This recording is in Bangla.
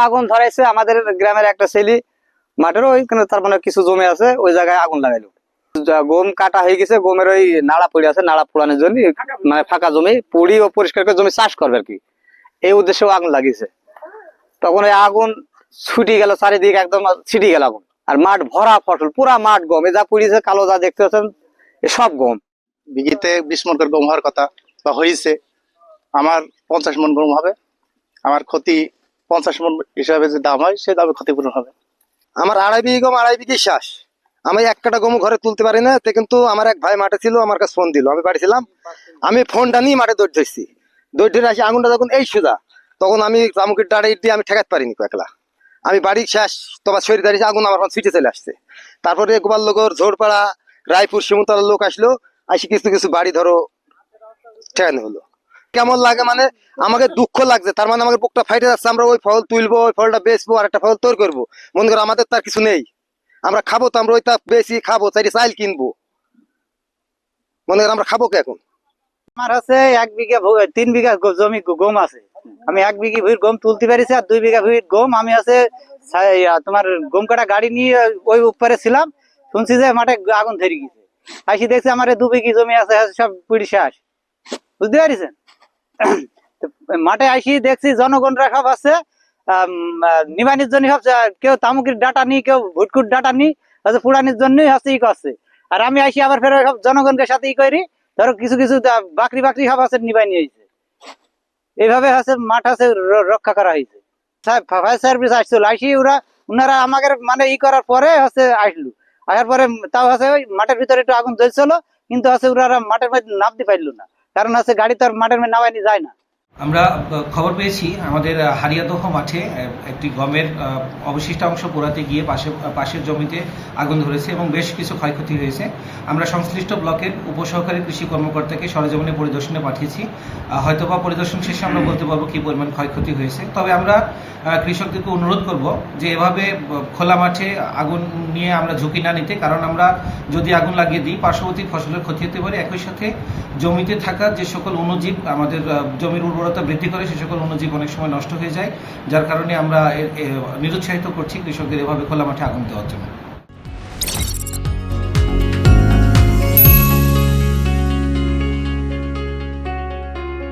আগুন ধরাইছে আমাদের গ্রামের একটা ছেলে মাঠের ওইখানে, তার মানে কিছু জমি আছে ওই জায়গায় আগুন লাগাইলো। গম কাটা হয়ে গেছে, গমের ওই নাড়া পড়ে আছে, নাড়া পোড়ানোর জন্য মানে ফাঁকা জমি পুড়ি ও পরিষ্কার করে জমি চাষ করবে আর কি, এই উদ্দেশ্যেও আগুন লাগিয়েছে। তখন ওই আগুন ছুটি গেল চারিদিকে, একদম ছিটি গেল আগুন। আর মাঠ ভরা ফসল, পুরা মাঠ গম, যা পুড়িয়েছে কালো যা দেখতে পাচ্ছেন সব গম। বিঘিতে 20 মন করে গম হওয়ার কথা বা হয়েছে, আমার 50 মন গম হবে। আমার ক্ষতি 50 মন হিসাবে যে দাম হয় সে দামে ক্ষতিপূরণ হবে। আমার 2.5 বিঘি গম, 2.5 বিঘি শ্বাস। আমি এক কাটা গম ঘরে তুলতে পারি না, কিন্তু আমার এক ভাই মাঠে ছিল, আমার কাছে ফোন দিল, আমি বাড়ি ছিলাম। আমি ফোনটা নিয়ে মাঠে দৌড় ধরছি, দৌড় ধরে আসি আগুনটা যখন এই সোজা, তখন আমি জামুকের ডাড়ে দিয়ে আমি ঠেকাতে পারিনি একলা। আমি বাড়ি শেষ তোমার শরীর দাঁড়িয়েছে, আগুন আমার ছিটে চলে আসছে। তারপরে গোপাল লোকর ঝোড়পাড়া রায়পুর শিমুতলার লোক আসলো, আসি কিছু কিছু বাড়ি ধরো ঠেকানো হলো। কেমন লাগে মানে আমাকে দুঃখ লাগছে, তার মানে আমাকে বুকটা ফাইটে যাচ্ছে। আমরা ওই ফল তুলবো, ওই ফলটা বেচবো, আর একটা ফল তৈরি করবো, মনে করো আমাদের তার কিছু নেই। আমরা খাবো তো আমরা ওইটা বেশি খাবো, চাইলে চাইল কিনবো, মনে করো আমরা খাবো কে এখন। আমার আছে 1 বিঘা 3 বিঘা জমি গম আছে। আমি 1 বিঘি ভুঁইর গম তুলতে পারিছি, আর 2 বিঘা ভুঁইর গম আমি আছে তোমার গম কাটা গাড়ি নিয়ে ওই উপরে ছিলাম, শুনছি যে মাঠে আগুন ধরে গেছে। আসি দেখছি আমার 2 বিঘি জমি আছে সব পুড়ি শেষ, বুঝতে পারিছেন। মাঠে আসি দেখছি জনগণরা সব আছে নিবানির জন্য, সব কেউ তামুকির ডাটা নি, কেউ ভুটকুট ডাটা নি, পুরানির জন্যই হচ্ছে ই করছে। আর আমি আসি আবার ফের সব জনগণকে সাথে ই করি, ধরো কিছু কিছু বাকরি বাকরি সব আছে নিবাই নিয়ে হয়েছে। এইভাবে আছে মাঠ আছে রক্ষা করা হয়েছে। ফায়ার সার্ভিস আসছিল, আসি ওনারা আমাকে মানে ই করার পরে হচ্ছে আসলো, আসার পরে তাও আছে ওই মাঠের ভিতরে একটু আগুন জ্বলছিল, কিন্তু আছে ওরা মাঠের মধ্যে নামতে পারলো না, কারণ আছে গাড়ি তো আর মাঠের মধ্যে নামাইনি যায় না। আমরা খবর পেয়েছি আমাদের হারিয়াদহ মাঠে একটি গমের অবশিষ্ট অংশ পোড়াতে গিয়ে পাশের জমিতে আগুন ধরেছে এবং বেশ কিছু ক্ষয়ক্ষতি হয়েছে। আমরা সংশ্লিষ্ট ব্লকের উপসহকারী কৃষি কর্মকর্তাকে সরেজমিনে পরিদর্শনে পাঠিয়েছি। হয়তোবা পরিদর্শন শেষে আমরা বলতে পারবো কি পরিমাণ ক্ষয়ক্ষতি হয়েছে। তবে আমরা কৃষকদেরকে অনুরোধ করব যে এভাবে খোলা মাঠে আগুন নিয়ে আমরা ঝুঁকি না নিতে, কারণ আমরা যদি আগুন লাগিয়ে দিই পার্শ্ববর্তী ফসলের ক্ষতি হতে পারে। একই সাথে জমিতে থাকা যে সকল অণুজীব আমাদের জমির উর্বরতা বৃদ্ধি করে, সে সকল অণুজীব অনেক সময় নষ্ট হয়ে যায়, যার কারণে আমরা নিরুৎসাহিত করছি কৃষকদের এভাবে খোলা মাঠে আগুন দেওয়ার জন্য।